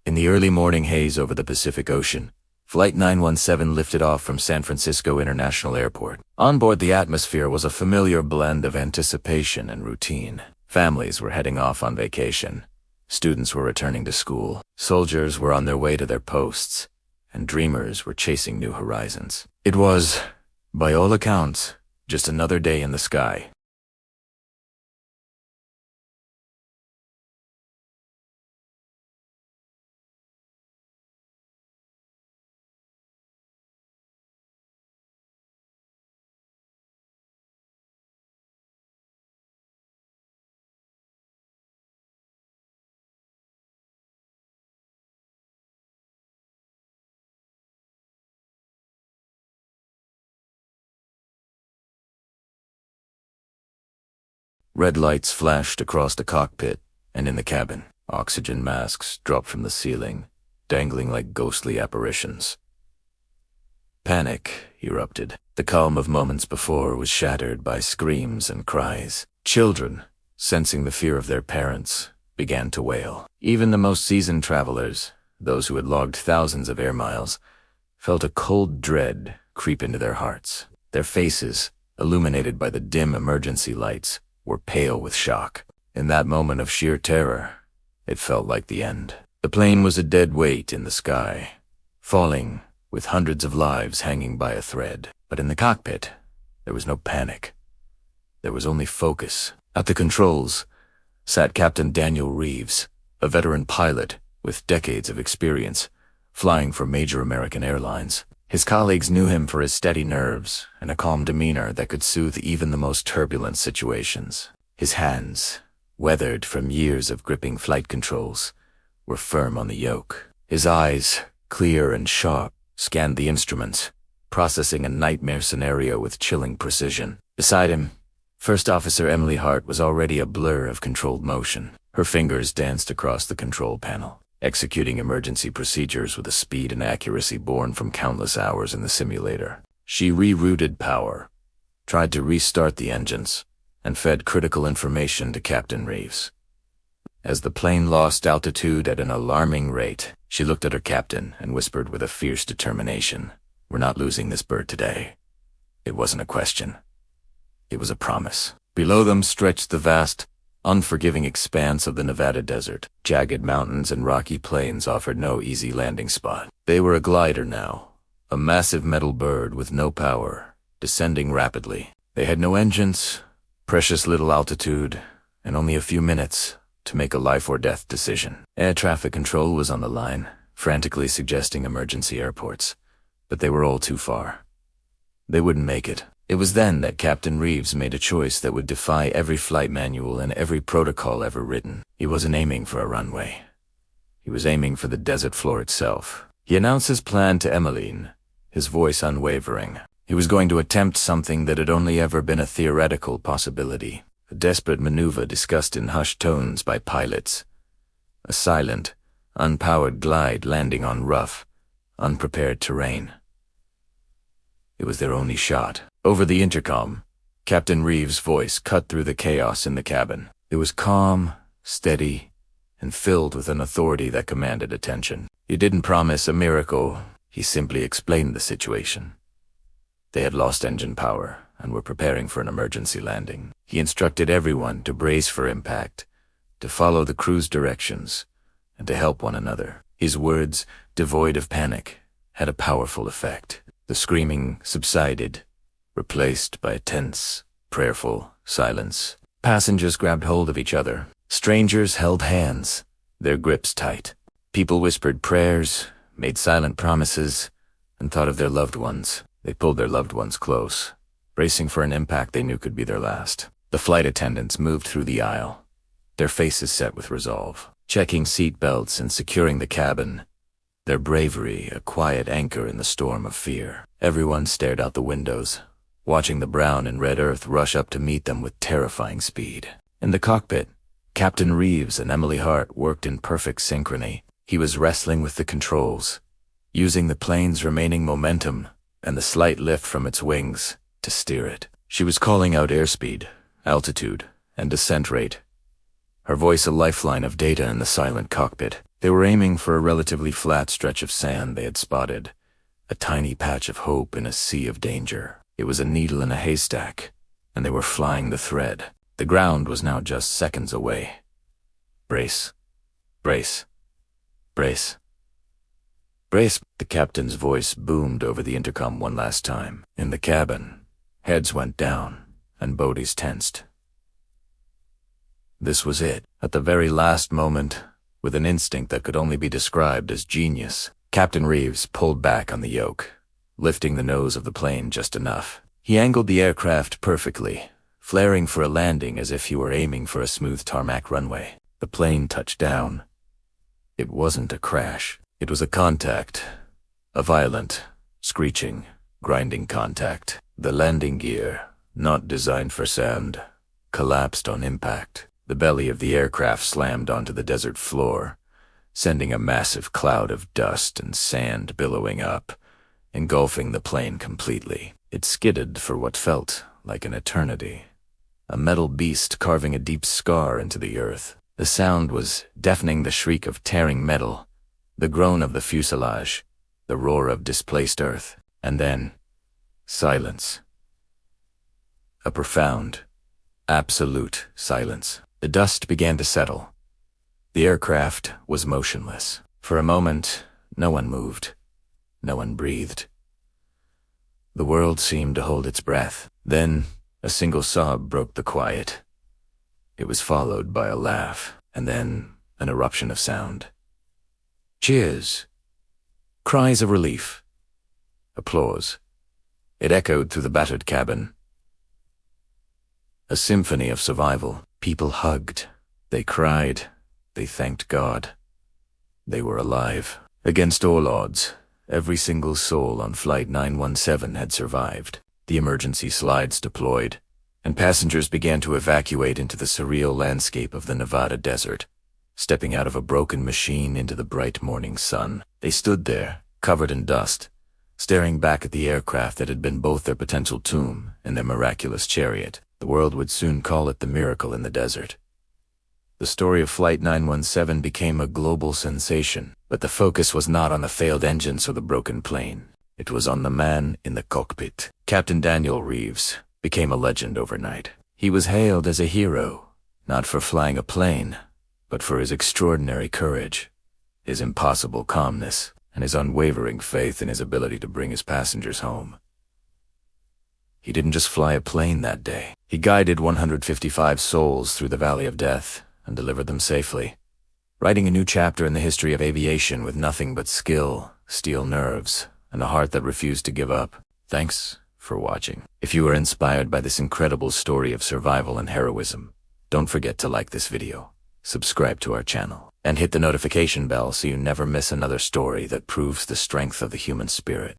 In the early morning haze over the Pacific Ocean, Flight 917 lifted off from San Francisco International Airport. On board, the atmosphere was a familiar blend of anticipation and routine. Families were heading off on vacation. Students were returning to school. Soldiers were on their way to their posts, and dreamers were chasing new horizons. It was, by all accounts, just another day in the sky. Red lights flashed across the cockpit and in the cabin. Oxygen masks dropped from the ceiling, dangling like ghostly apparitions. Panic erupted. The calm of moments before was shattered by screams and cries. Children, sensing the fear of their parents, began to wail. Even the most seasoned travelers, those who had logged thousands of air miles, felt a cold dread creep into their hearts. Their faces, illuminated by the dim emergency lights, were pale with shock. In that moment of sheer terror, it felt like the end. The plane was a dead weight in the sky, falling with hundreds of lives hanging by a thread. But in the cockpit, there was no panic. There was only focus. At the controls sat Captain Daniel Reeves, a veteran pilot with decades of experience, flying for major American airlines. His colleagues knew him for his steady nerves and a calm demeanor that could soothe even the most turbulent situations. His hands, weathered from years of gripping flight controls, were firm on the yoke. His eyes, clear and sharp, scanned the instruments, processing a nightmare scenario with chilling precision. Beside him, First Officer Emily Hart was already a blur of controlled motion. Her fingers danced across the control panel, executing emergency procedures with a speed and accuracy born from countless hours in the simulator. She rerouted power, tried to restart the engines, and fed critical information to Captain Reeves. As the plane lost altitude at an alarming rate, she looked at her captain and whispered with a fierce determination, "We're not losing this bird today." It wasn't a question. It was a promise. Below them stretched the vast, unforgiving expanse of the Nevada desert. Jagged mountains and rocky plains offered no easy landing spot. They were a glider now, a massive metal bird with no power, descending rapidly. They had no engines, precious little altitude, and only a few minutes to make a life-or-death decision. Air traffic control was on the line, frantically suggesting emergency airports, but they were all too far. They wouldn't make it. It was then that Captain Reeves made a choice that would defy every flight manual and every protocol ever written. He wasn't aiming for a runway. He was aiming for the desert floor itself. He announced his plan to Emmeline, his voice unwavering. He was going to attempt something that had only ever been a theoretical possibility, a desperate maneuver discussed in hushed tones by pilots. A silent, unpowered glide landing on rough, unprepared terrain. It was their only shot. Over the intercom, Captain Reeves' voice cut through the chaos in the cabin. It was calm, steady, and filled with an authority that commanded attention. He didn't promise a miracle, he simply explained the situation. They had lost engine power and were preparing for an emergency landing. He instructed everyone to brace for impact, to follow the crew's directions, and to help one another. His words, devoid of panic, had a powerful effect. The screaming subsided, replaced by a tense, prayerful silence. Passengers grabbed hold of each other. Strangers held hands, their grips tight. People whispered prayers, made silent promises, and thought of their loved ones. They pulled their loved ones close, bracing for an impact they knew could be their last. The flight attendants moved through the aisle, their faces set with resolve, checking seat belts and securing the cabin, their bravery a quiet anchor in the storm of fear. Everyone stared out the windows, watching the brown and red earth rush up to meet them with terrifying speed. In the cockpit, Captain Reeves and Emily Hart worked in perfect synchrony. He was wrestling with the controls, using the plane's remaining momentum and the slight lift from its wings to steer it. She was calling out airspeed, altitude, and descent rate, her voice a lifeline of data in the silent cockpit. They were aiming for a relatively flat stretch of sand they had spotted, a tiny patch of hope in a sea of danger. It was a needle in a haystack, and they were flying the thread. The ground was now just seconds away. Brace. Brace. Brace. Brace. The captain's voice boomed over the intercom one last time. In the cabin, heads went down, and bodies tensed. This was it. At the very last moment, with an instinct that could only be described as genius, Captain Reeves pulled back on the yoke, lifting the nose of the plane just enough. He angled the aircraft perfectly, flaring for a landing as if he were aiming for a smooth tarmac runway. The plane touched down. It wasn't a crash. It was a contact. A violent, screeching, grinding contact. The landing gear, not designed for sand, collapsed on impact. The belly of the aircraft slammed onto the desert floor, sending a massive cloud of dust and sand billowing up, engulfing the plane completely. It skidded for what felt like an eternity, a metal beast carving a deep scar into the earth. The sound was deafening, the shriek of tearing metal, the groan of the fuselage, the roar of displaced earth, and then silence. A profound, absolute silence. The dust began to settle. The aircraft was motionless. For a moment, no one moved. No one breathed. The world seemed to hold its breath. Then, a single sob broke the quiet. It was followed by a laugh, and then an eruption of sound. Cheers. Cries of relief. Applause. It echoed through the battered cabin. A symphony of survival. People hugged. They cried. They thanked God. They were alive. Against all odds, every single soul on Flight 917 had survived. The emergency slides deployed, and passengers began to evacuate into the surreal landscape of the Nevada desert, stepping out of a broken machine into the bright morning sun. They stood there, covered in dust, staring back at the aircraft that had been both their potential tomb and their miraculous chariot. The world would soon call it the miracle in the desert. The story of Flight 917 became a global sensation, but the focus was not on the failed engines or the broken plane. It was on the man in the cockpit. Captain Daniel Reeves became a legend overnight. He was hailed as a hero, not for flying a plane, but for his extraordinary courage, his impossible calmness, and his unwavering faith in his ability to bring his passengers home. He didn't just fly a plane that day. He guided 155 souls through the Valley of Death and delivered them safely, writing a new chapter in the history of aviation with nothing but skill, steel nerves, and a heart that refused to give up. Thanks for watching. If you were inspired by this incredible story of survival and heroism, don't forget to like this video, subscribe to our channel, and hit the notification bell so you never miss another story that proves the strength of the human spirit.